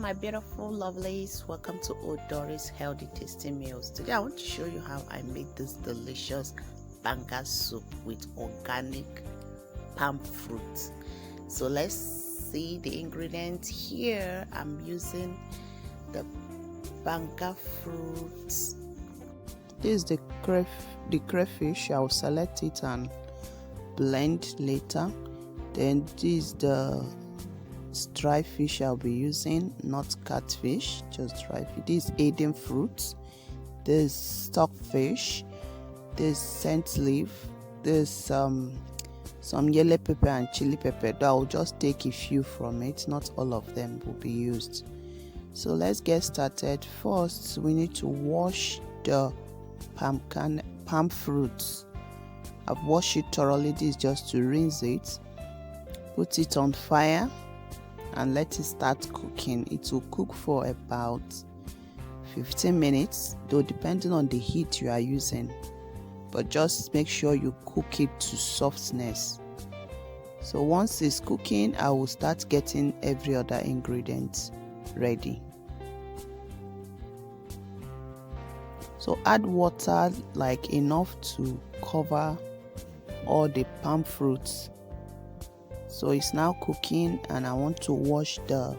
my beautiful lovelies, welcome to ODoris HealthyTastyMeals. Today I want to show you how I made this delicious banga soup with organic palm fruit. So let's see the ingredients here. I'm using the banga fruits. This is the crayfish. I'll select it and blend later. Then this is the dry fish I'll be using, not catfish, just dry fish. This is Eden fruits, this stockfish, this scent leaf, this some yellow pepper and chili pepper. I'll just take a few from it, not all of them will be used. So let's get started. First we need to wash the palm fruits. I've washed it thoroughly. This is just to rinse it. Put it on fire and let it start cooking. It will cook for about 15 minutes, though depending on the heat you are using, but just make sure you cook it to softness. So once it's cooking, I will start getting every other ingredient ready. So add water, like enough to cover all the palm fruits. So it's now cooking and I want to wash the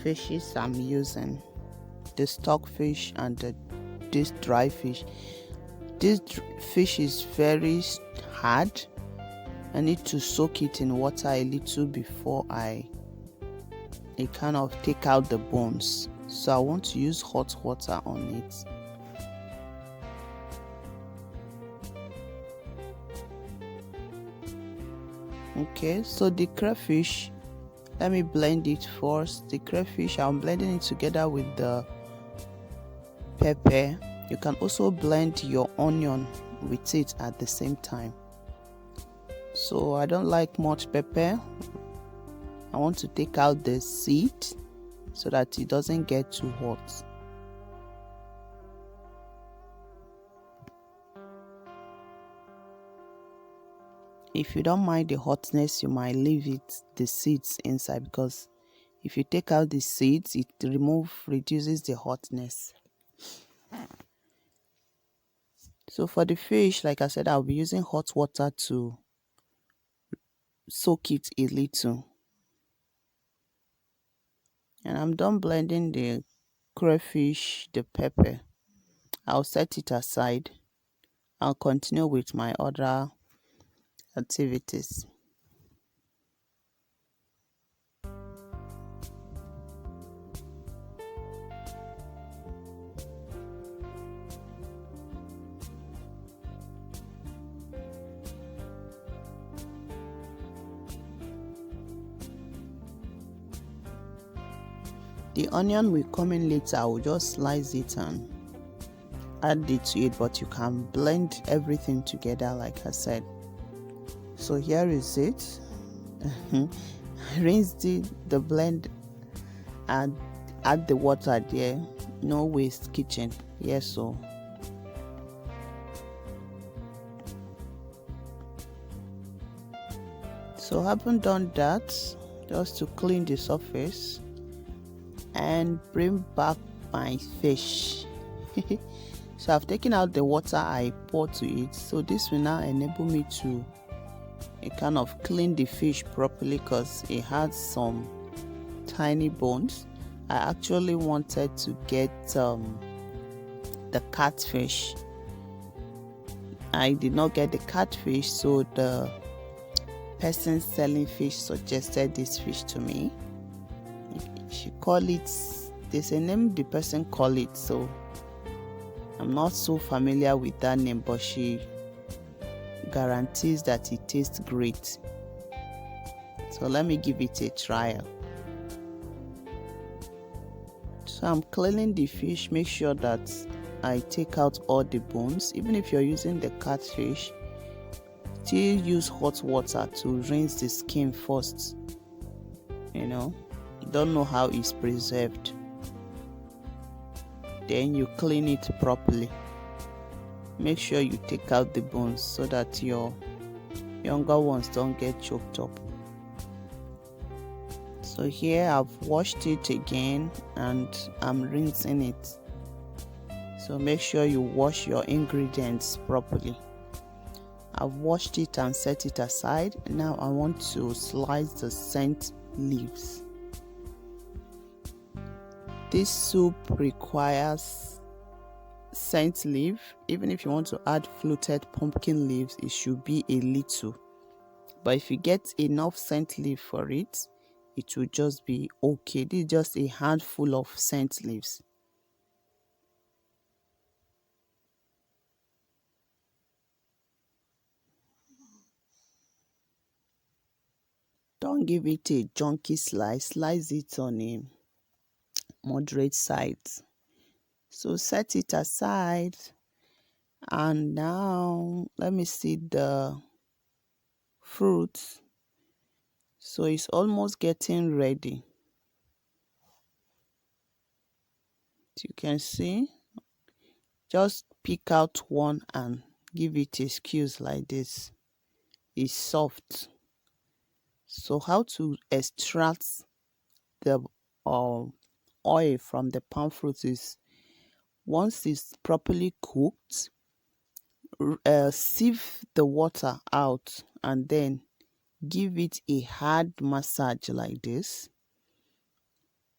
fishes I'm using, the stockfish and this dry fish. This fish is very hard. I need to soak it in water a little before I kind of take out the bones. So I want to use hot water on it. Okay, so the crayfish, let me blend it first. The crayfish, I'm blending it together with the pepper. You can also blend your onion with it at the same time. So I don't like much pepper. I want to take out the seed so that it doesn't get too hot. If you don't mind the hotness, you might leave the seeds inside, because if you take out the seeds, it reduces the hotness. So for the fish, like I said, I'll be using hot water to soak it a little. And I'm done blending the crayfish, the pepper. I'll set it aside. I'll continue with my other activities. The onion will come in later. I will just slice it and add it to it, but you can blend everything together like I said. So here is it. Rinse the blend and add the water there. No waste kitchen. Yes, so I haven't done that, just to clean the surface and bring back my fish. So I've taken out the water I poured to it, so this will now enable me to kind of clean the fish properly, because it had some tiny bones. I actually wanted to get the catfish. I did not get the catfish, so the person selling fish suggested this fish to me. She called it, there's a name the person called it, so I'm not so familiar with that name, but she guarantees that it tastes great. So let me give it a trial. So I'm cleaning the fish. Make sure that I take out all the bones. Even if you're using the catfish, still use hot water to rinse the skin first. You don't know how it's preserved. Then you clean it properly. Make sure you take out the bones so that your younger ones don't get choked up. So here I've washed it again and I'm rinsing it. So make sure you wash your ingredients properly. I've washed it and set it aside. Now I want to slice the scent leaves. This soup requires scent leaf. Even if you want to add fluted pumpkin leaves, it should be a little. But if you get enough scent leaf for it, it will just be okay. This is just a handful of scent leaves. Don't give it a junky slice. Slice it on a moderate size. So set it aside. And now let me see the fruit. So it's almost getting ready. As you can see, just pick out one and give it a squeeze like this. It's soft. So how to extract the oil from the palm fruit is, once it's properly cooked, sieve the water out and then give it a hard massage like this.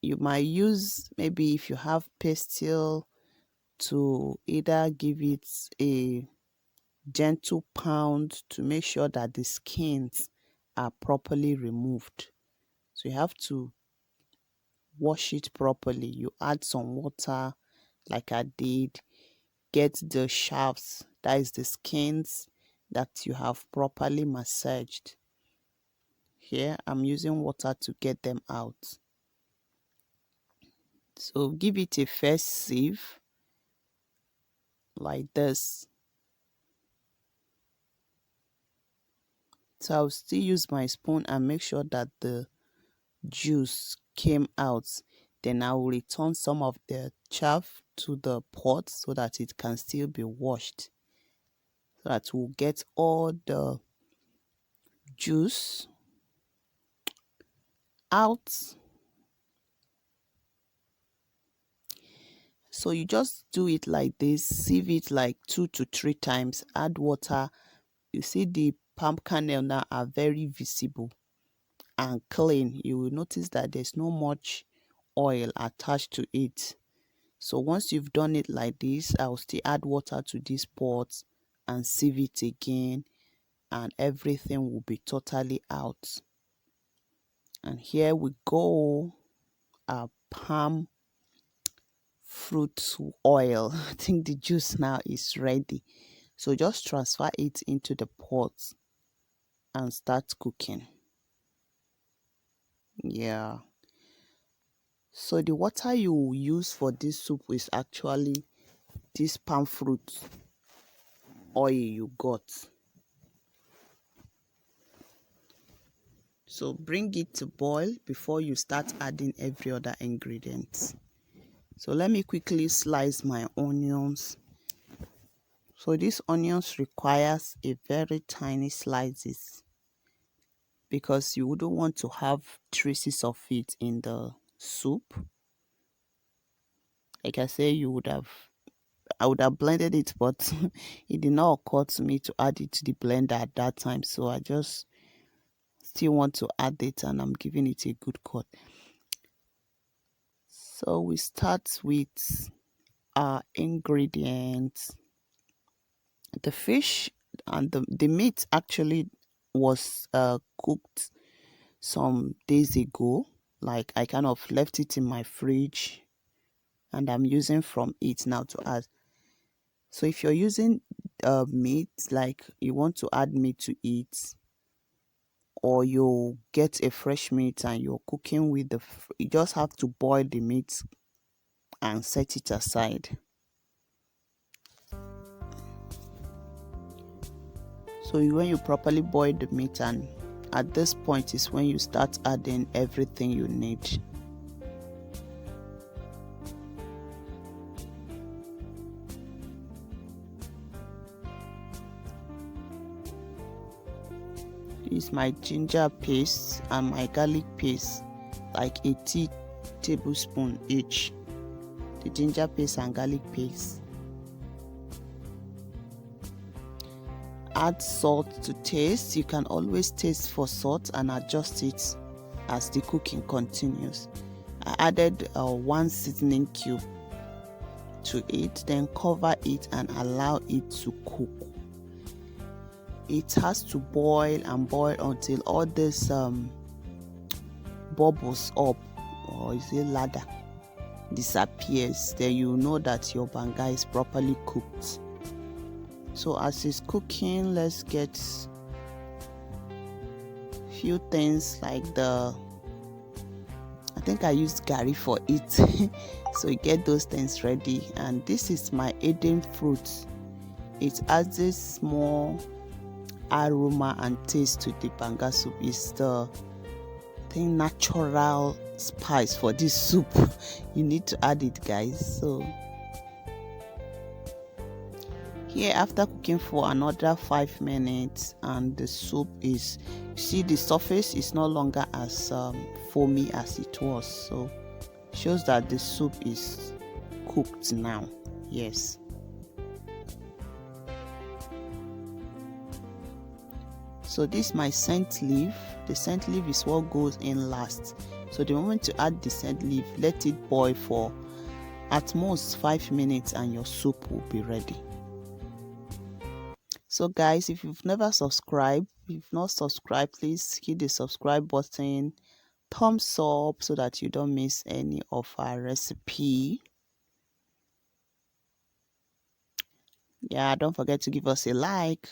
You might use, maybe if you have pastel, to either give it a gentle pound to make sure that the skins are properly removed. So you have to wash it properly. You add some water like I did, get the shafts, that is the skins that you have properly massaged. Here I'm using water to get them out. So give it a first sieve like this. So I'll still use my spoon and make sure that the juice came out. Then I will return some of the chaff to the pot so that it can still be washed, so that we'll get all the juice out. So you just do it like this, sieve it like 2 to 3 times, add water. You see the palm kernel now are very visible and clean. You will notice that there's no much oil attached to it. So once you've done it like this, I'll still add water to this pot and sieve it again, and everything will be totally out. And here we go, our palm fruit oil. I think the juice now is ready. So just transfer it into the pot and start cooking. Yeah. So the water you use for this soup is actually this palm fruit oil you got. So bring it to boil before you start adding every other ingredient. So let me quickly slice my onions. So this onions requires a very tiny slices, because you wouldn't want to have traces of it in the soup. Like I say, I would have blended it, but it did not occur to me to add it to the blender at that time. So I just still want to add it, and I'm giving it a good cut. So we start with our ingredients. The fish and the meat actually was cooked some days ago. Like I kind of left it in my fridge and I'm using from it now to add. So if you're using meat, like you want to add meat to it, or you get a fresh meat and you're cooking with you just have to boil the meat and set it aside. So when you properly boil the meat, and at this point is when you start adding everything you need. This is my ginger paste and my garlic paste. like a tea tablespoon each, the ginger paste and garlic paste. Add salt to taste. You can always taste for salt and adjust it as the cooking continues. I added 1 seasoning cube to it, then cover it and allow it to cook. It has to boil and boil until all this bubbles up, or is it ladder, disappears. Then you know that your banga is properly cooked. So as it's cooking, let's get few things like I think I used gari for it. So you get those things ready, and this is my Eden fruit. It adds this small aroma and taste to the banga soup. It's the natural spice for this soup. You need to add it, guys. So here, after cooking for another 5 minutes, and the soup is, you see the surface is no longer as foamy as it was, so shows that the soup is cooked now. Yes. So this is my scent leaf. The scent leaf is what goes in last. So the moment you add the scent leaf, let it boil for at most 5 minutes and your soup will be ready. So guys, if you've never subscribed, if you've not subscribed, please hit the subscribe button, thumbs up, so that you don't miss any of our recipe. Yeah, don't forget to give us a like.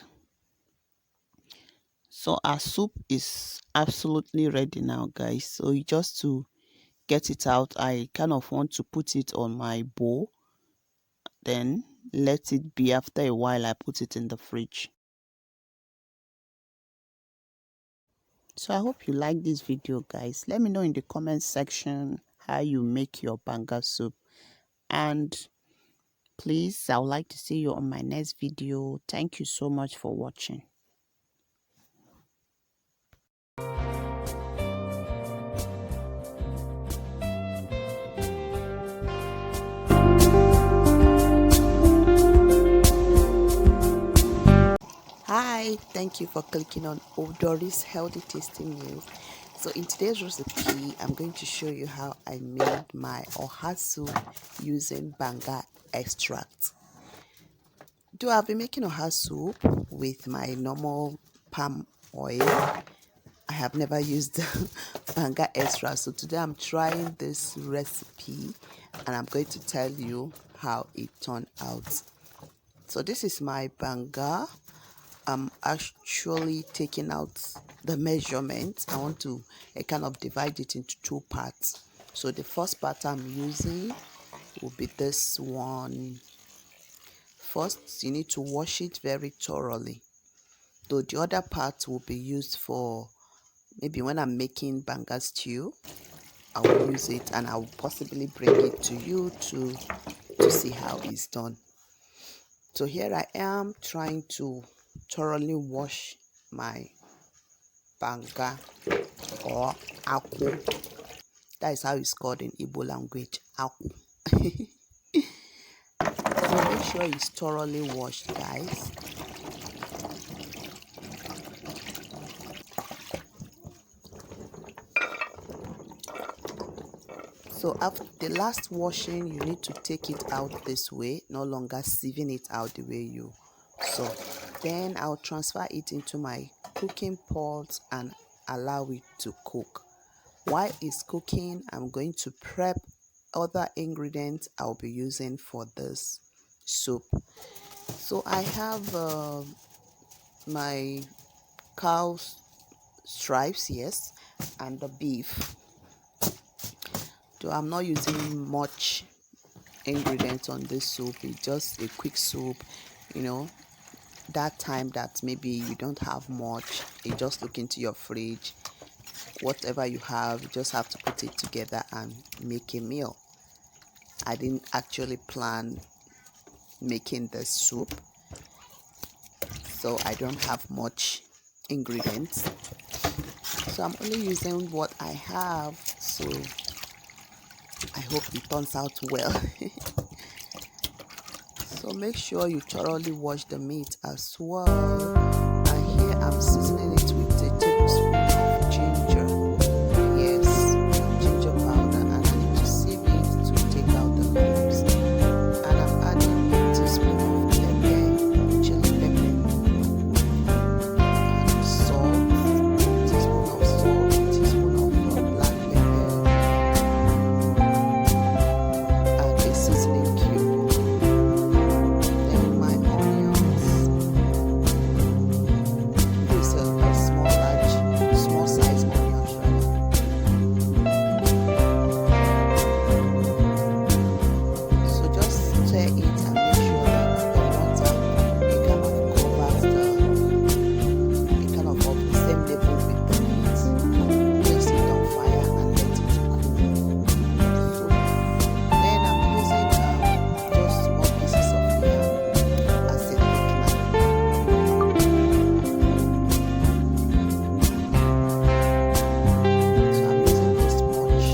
So our soup is absolutely ready now, guys. So just to get it out, I kind of want to put it on my bowl, then let it be. After a while, I put it in the fridge. So I hope you like this video, guys. Let me know in the comment section how you make your banga soup, and please, I would like to see you on my next video. Thank you so much for watching. Hi, thank you for clicking on ODoris HealthyTastyMeals. So in today's recipe, I'm going to show you how I made my oha soup using banga extract. Though I've been making oha soup with my normal palm oil, I have never used banga extract. So today I'm trying this recipe and I'm going to tell you how it turned out. So this is my banga. I'm actually taking out the measurements. I want to kind of divide it into 2 parts. So the first part I'm using will be this one. First, you need to wash it very thoroughly. Though the other part will be used for maybe when I'm making banga stew, I will use it, and I will possibly bring it to you to see how it's done. So here I am trying to thoroughly wash my banga or aku. That is how it's called in Igbo language, aku. So make sure it's thoroughly washed, guys. So after the last washing, you need to take it out this way, no longer sieving it out the way you saw. Then I'll transfer it into my cooking pot and allow it to cook. While it's cooking, I'm going to prep other ingredients I'll be using for this soup. So I have my cow stripes, yes, and the beef. So I'm not using much ingredients on this soup. It's just a quick soup, you know. That time that maybe you don't have much, you just look into your fridge, whatever you have, you just have to put it together and make a meal. I didn't actually plan making the soup, so I don't have much ingredients, so I'm only using what I have. so I hope it turns out well. So make sure you thoroughly wash the meat as well. And here I'm seasoning it with a tablespoon of ginger. Yes, ginger powder, and I need to sieve it to take out the lumps. And I'm adding a teaspoon of chili pepper, and salt, teaspoon of salt, teaspoon of black pepper, and a seasoning cube. Then my onions. This is a small size onions, rather. So just stir it and make sure that the water it kind of covers it kind of up the same level with the meat. Place it on fire and let it cook. So then I'm using just small pieces of yam as a thickener. So I'm using this much.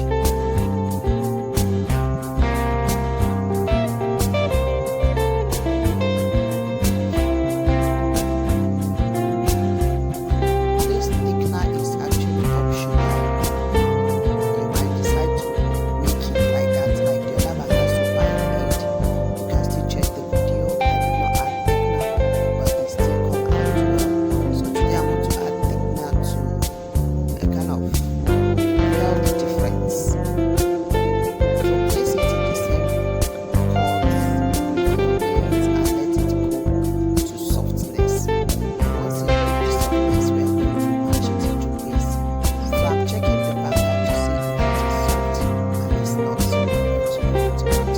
This thickener is actually optional. You might decide to make it like that, like the other banga soup I made. You can still check the video. I did not add thickener, but it still come out well. So today I want to add thickener to kind of tell the difference. So place it in the same pot, and let it cook to softness. Once it reaches softness, we are going to match it into this. So I'm checking the banga to see if it is soft, and it's not, so I'm going to put it out.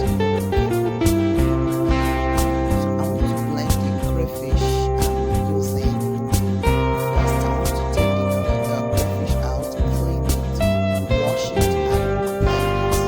So I want to blend the crayfish I'm using. First, I want to take the crayfish out, clean it, wash it, and blend it.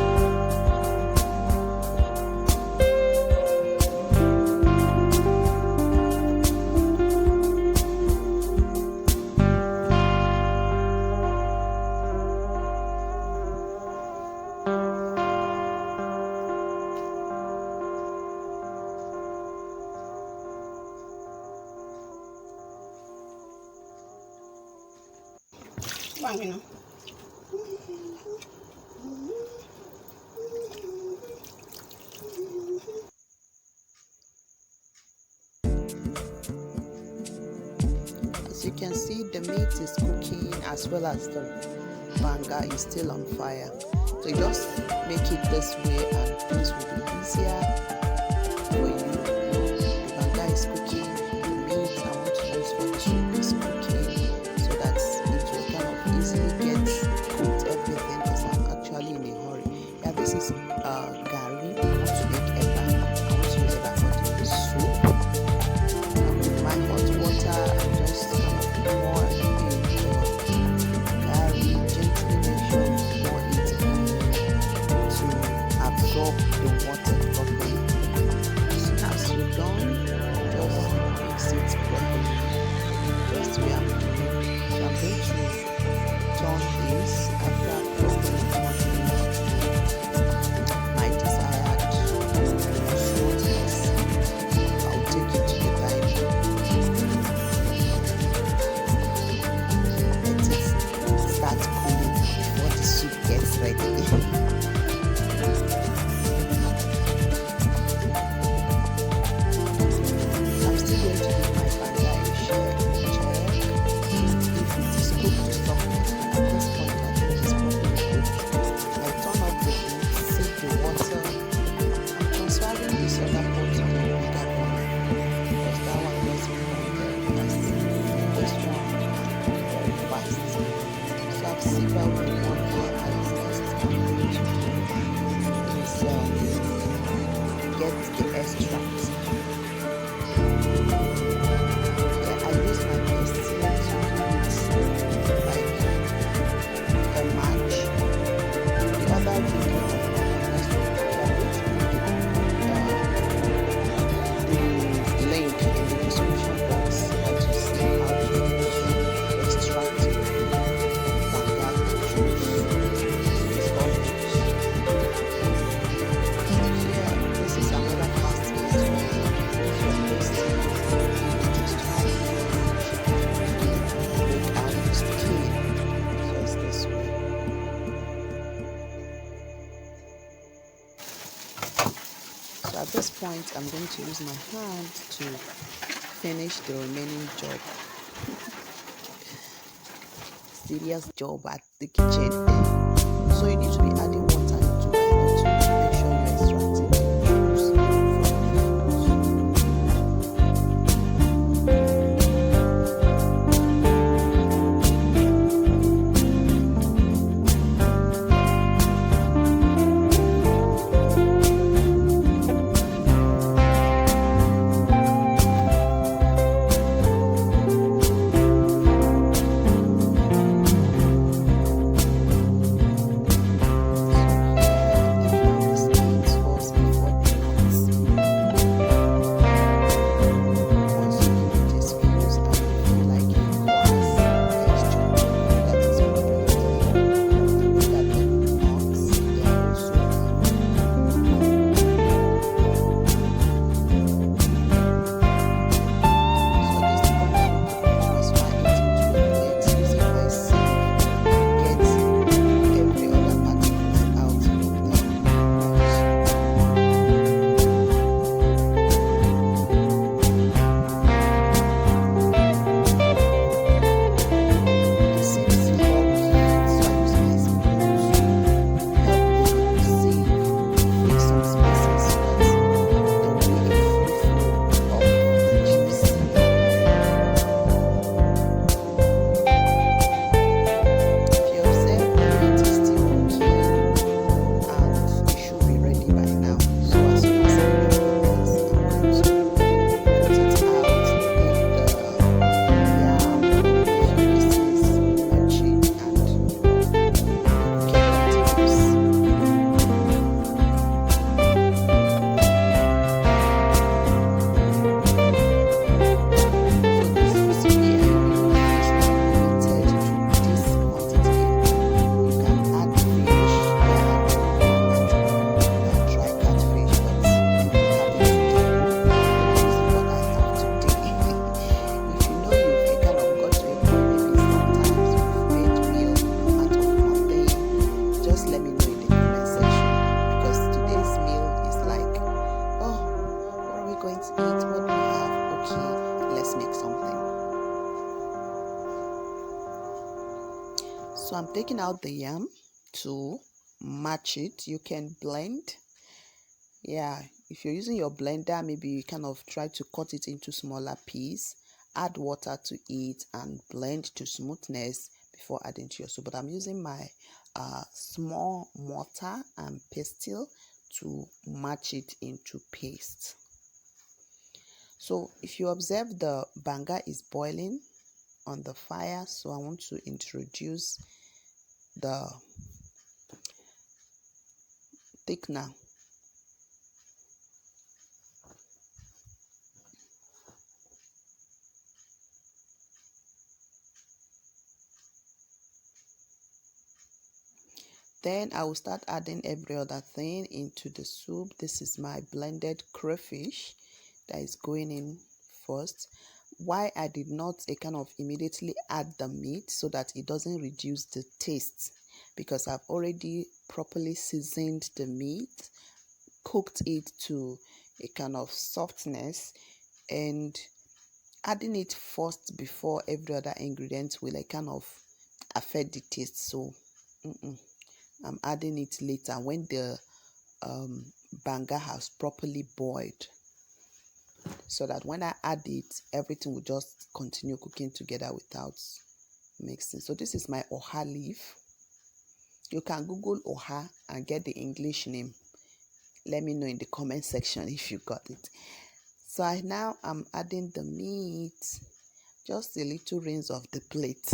As you can see, the meat is cooking as well as the banga is still on fire. So you just make it this way and things will be easier for you. The banga is cooking, the meat I want to use for the soup is cooking, so that it will kind of easily get cooked everything because I'm actually in a hurry. Yeah, this is gari. I want to make eba. I want to use eba for the soup. And with my hot water, I'm just kind of pour in gari, gently make sure you pour it in to absorb the water properly. As soon as you're done, just mix it properly. Just where I'm doing. So I'm going to turn this after I've properly turned my desired smoothness. I'll take it to the dining. Let it start cooling before the soup gets ready. I'm still going to give my banga a check if it is cooked to softness. At this point, I think it's properly cooked. I turn off the heat, save the water. I'm transferring this other pot to the bigger one because that one doesn't burn very fast. This one very fast. So I've sieved out the one here, and next I'm going to do is get the extract. Then I use my paste to do it like a match. The other video of my next week, I'm going to put the link in the description box to see how to extract banga juice. It's point, I'm going to use my hand to finish the remaining job. Serious job at the kitchen. So you need to be adding water into it to make sure you're extracting the juice from So I'm taking out the yam to match it. You can blend. Yeah, if you're using your blender, maybe you kind of try to cut it into smaller pieces, add water to it and blend to smoothness before adding to your soup. But I'm using my small mortar and pestle to match it into paste. So if you observe, the banga is boiling on the fire, so I want to introduce the thickener. Then I will start adding every other thing into the soup. This is my blended crayfish that is going in first. Why I did not kind of immediately add the meat, so that it doesn't reduce the taste, because I've already properly seasoned the meat, cooked it to a kind of softness, and adding it first before every other ingredient will kind of affect the taste. So I'm adding it later when the banga has properly boiled, so that when I add it, everything will just continue cooking together without mixing. So this is my oha leaf. You can Google oha and get the English name. Let me know in the comment section if you got it. So now I'm adding the meat, just a little rinse of the plate.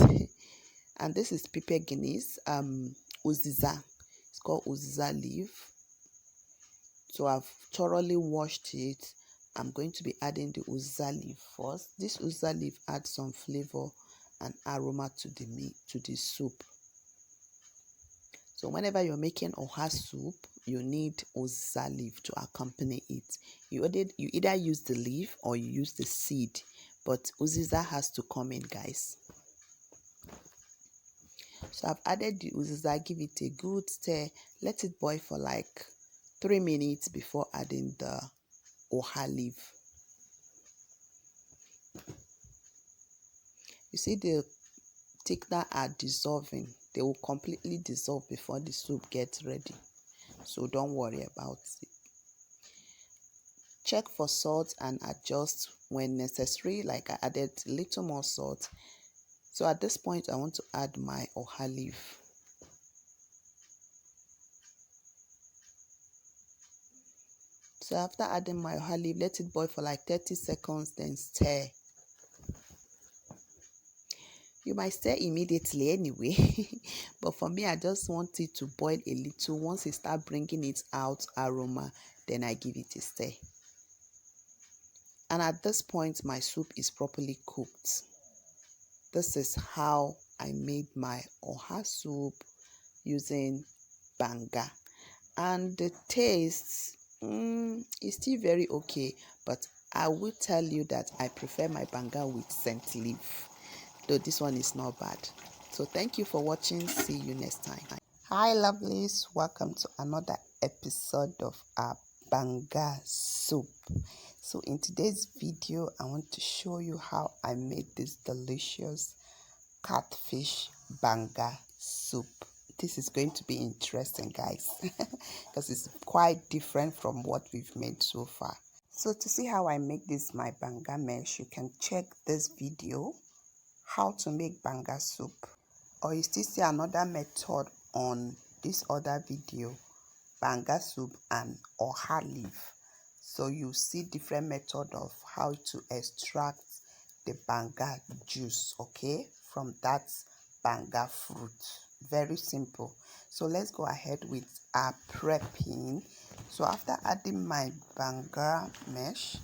And this is pepper guineas, uziza. It's called uziza leaf. So I've thoroughly washed it. I'm going to be adding the uziza leaf first. This uziza leaf adds some flavor and aroma to the meat, to the soup. So whenever you're making oha soup, you need uziza leaf to accompany it. You either use the leaf or you use the seed, but uziza has to come in, guys. So I've added the uziza, give it a good stir, let it boil for like 3 minutes before adding the oha leaf. You see the thickener are dissolving. They will completely dissolve before the soup gets ready. So don't worry about it. Check for salt and adjust when necessary. Like I added a little more salt. So at this point, I want to add my oha leaf. So after adding my oha leaf, let it boil for like 30 seconds, then stir. You might stir immediately anyway, but for me, I just want it to boil a little. Once it starts bringing its out aroma, then I give it a stir. And at this point, my soup is properly cooked. This is how I made my oha soup using banga. And the taste is still very okay, but I will tell you that I prefer my banga with scent leaf, though this one is not bad. So thank you for watching. See you next time. Hi lovelies, welcome to another episode of our banga soup. So in today's video, I want to show you how I made this delicious catfish banga soup. This is going to be interesting, guys, because it's quite different from what we've made so far. So to see how I make this my banga mesh, you can check this video, how to make banga soup, or you still see another method on this other video, banga soup and oha leaf. So you see different method of how to extract the banga juice, okay, from that banga fruit. Very simple. So let's go ahead with our prepping. So after adding my banga mesh,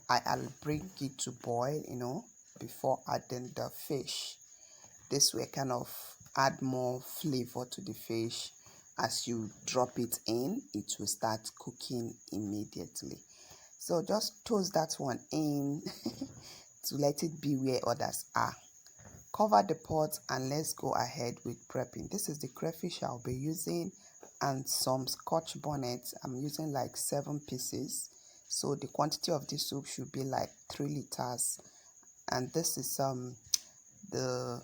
I'll bring it to boil, before adding the fish. This way kind of add more flavor to the fish. As you drop it in, it will start cooking immediately. So just toast that one in to let it be where others are. Cover the pot and let's go ahead with prepping. This is the crayfish I'll be using and some scotch bonnet. I'm using like 7 pieces. So the quantity of this soup should be like 3 liters. And this is the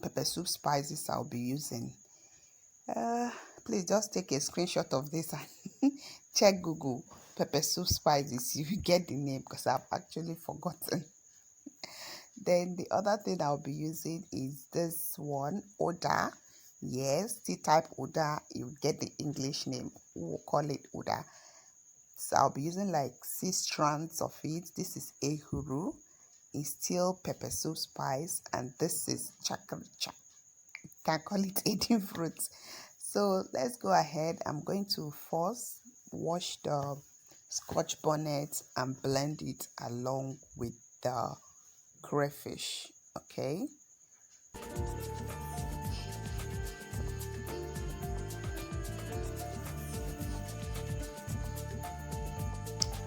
pepper soup spices I'll be using. Please just take a screenshot of this and check Google pepper soup spices. You get the name because I've actually forgotten. Then the other thing I'll be using is this one, Oda. Yes, T-type Oda. You get the English name. We'll call it Oda. So I'll be using like 6 strands of it. This is Ehuru. It's still pepper soup spice, and this is chakricha. You can call it eating fruit. So let's go ahead. I'm going to first wash the scotch bonnet and blend it along with the crayfish. Okay.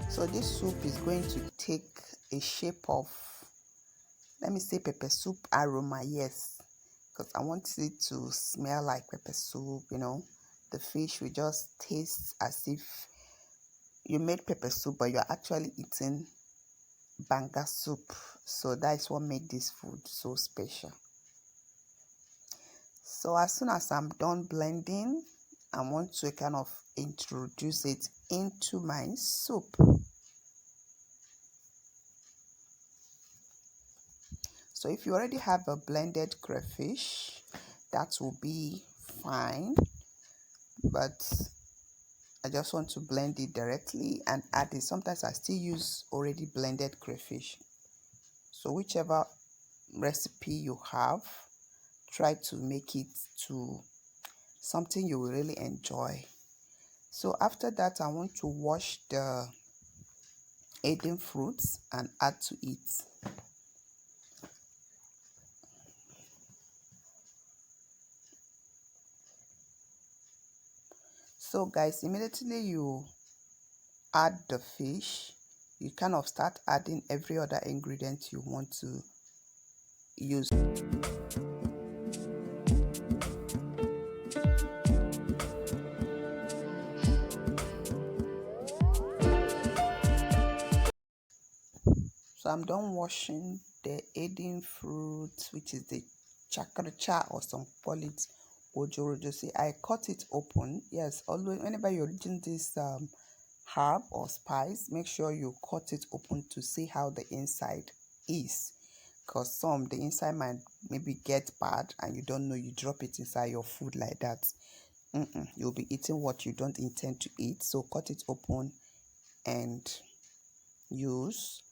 So this soup is going to take a shape of, let me say, pepper soup aroma. Yes, because I want it to smell like pepper soup. The fish will just taste as if you made pepper soup, but you're actually eating banga soup. So that is what made this food so special. So as soon as I'm done blending, I want to kind of introduce it into my soup. So if you already have a blended crayfish, that will be fine. But I just want to blend it directly and add it. Sometimes I still use already blended crayfish. So whichever recipe you have, try to make it to something you will really enjoy. So after that, I want to wash the Eden fruits and add to it. So guys, immediately you add the fish, you kind of start adding every other ingredient you want to use. So I'm done washing the Eden fruit, which is the chakracha, or some call it ojoro. See, I cut it open. Yes, always whenever you're using this herb or spice, make sure you cut it open to see how the inside is, because the inside might maybe get bad and you don't know, you drop it inside your food like that. You'll be eating what you don't intend to eat. So cut it open and use.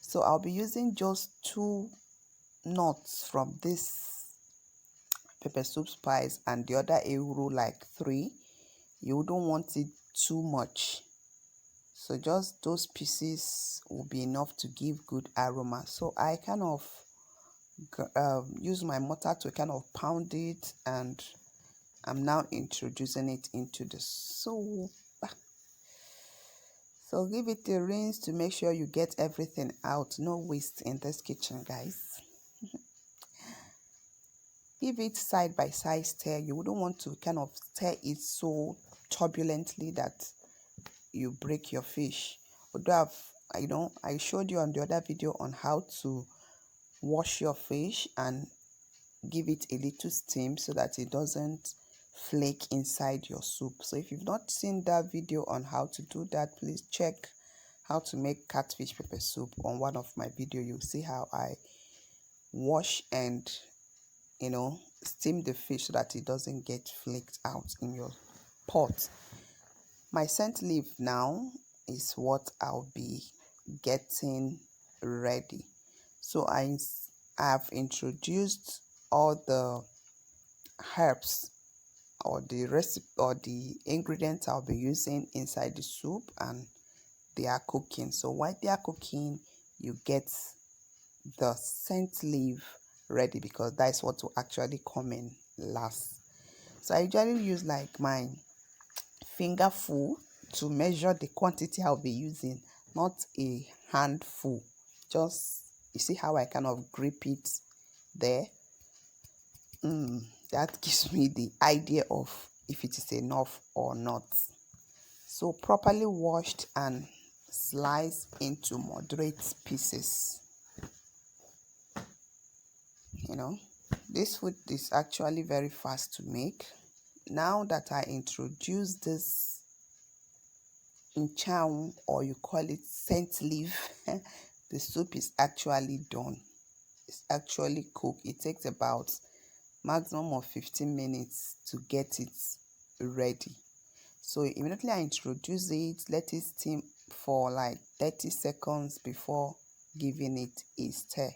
So I'll be using just 2 nuts from this pepper soup spice, and the other ewuro like 3. You don't want it too much, so just those pieces will be enough to give good aroma. So I kind of use my mortar to kind of pound it, and I'm now introducing it into the soup. So give it a rinse to make sure you get everything out. No waste in this kitchen, guys. Give it side by side stir. You wouldn't want to kind of stir it so turbulently that you break your fish. Although I showed you on the other video on how to wash your fish and give it a little steam so that it doesn't flake inside your soup. So if you've not seen that video on how to do that, please check how to make catfish pepper soup on one of my videos. You'll see how I wash and steam the fish so that it doesn't get flaked out in your pot. My scent leaf now is what I'll be getting ready. So I have introduced all the herbs or the recipe or the ingredients I'll be using inside the soup, and they are cooking. So while they are cooking, you get the scent leaf ready, because that's what will actually come in last. So I usually use like my fingerful to measure the quantity I'll be using, not a handful. Just, you see how I kind of grip it there? That gives me the idea of if it is enough or not. So properly washed and sliced into moderate pieces. This food is actually very fast to make. Now that I introduce this nchang, or you call it scent leaf, the soup is actually done. It's actually cooked. It takes about maximum of 15 minutes to get it ready. So immediately I introduce it, let it steam for like 30 seconds before giving it a stir.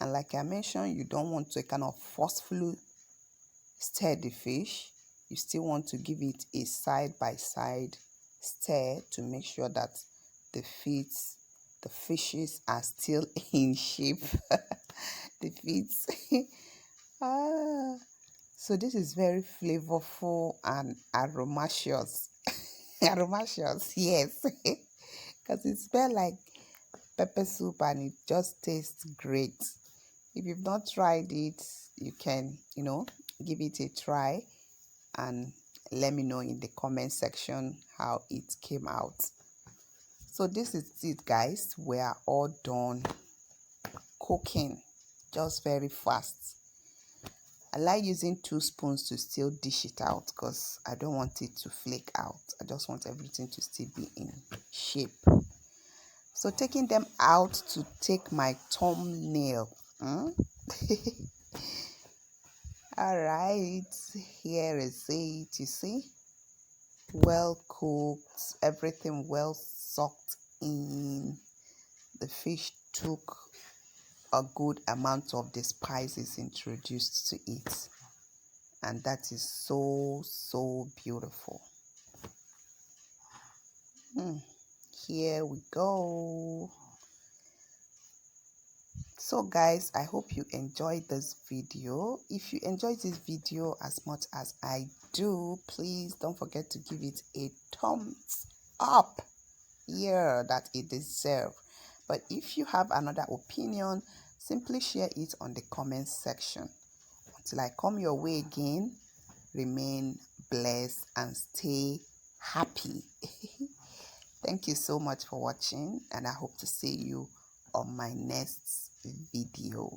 And like I mentioned, you don't want to kind of forcefully stir the fish. You still want to give it a side by side stir to make sure that the fishes are still in shape. The feet. So this is very flavorful and aromacious. Aromacious, yes. Because it smells like pepper soup and it just tastes great. If you've not tried it, you can, give it a try and let me know in the comment section how it came out. So this is it, guys. We are all done cooking, just very fast. I like using 2 spoons to still dish it out because I don't want it to flake out. I just want everything to still be in shape. So taking them out to take my thumbnail. All right, here is it. You see, well cooked, everything well soaked in. The fish took a good amount of the spices introduced to it, and that is so beautiful. Here we go. So guys, I hope you enjoyed this video. If you enjoyed this video as much as I do, please don't forget to give it a thumbs up. Yeah, that it deserves. But if you have another opinion, simply share it on the comment section. Until I come your way again, remain blessed and stay happy. Thank you so much for watching, and I hope to see you on my next video.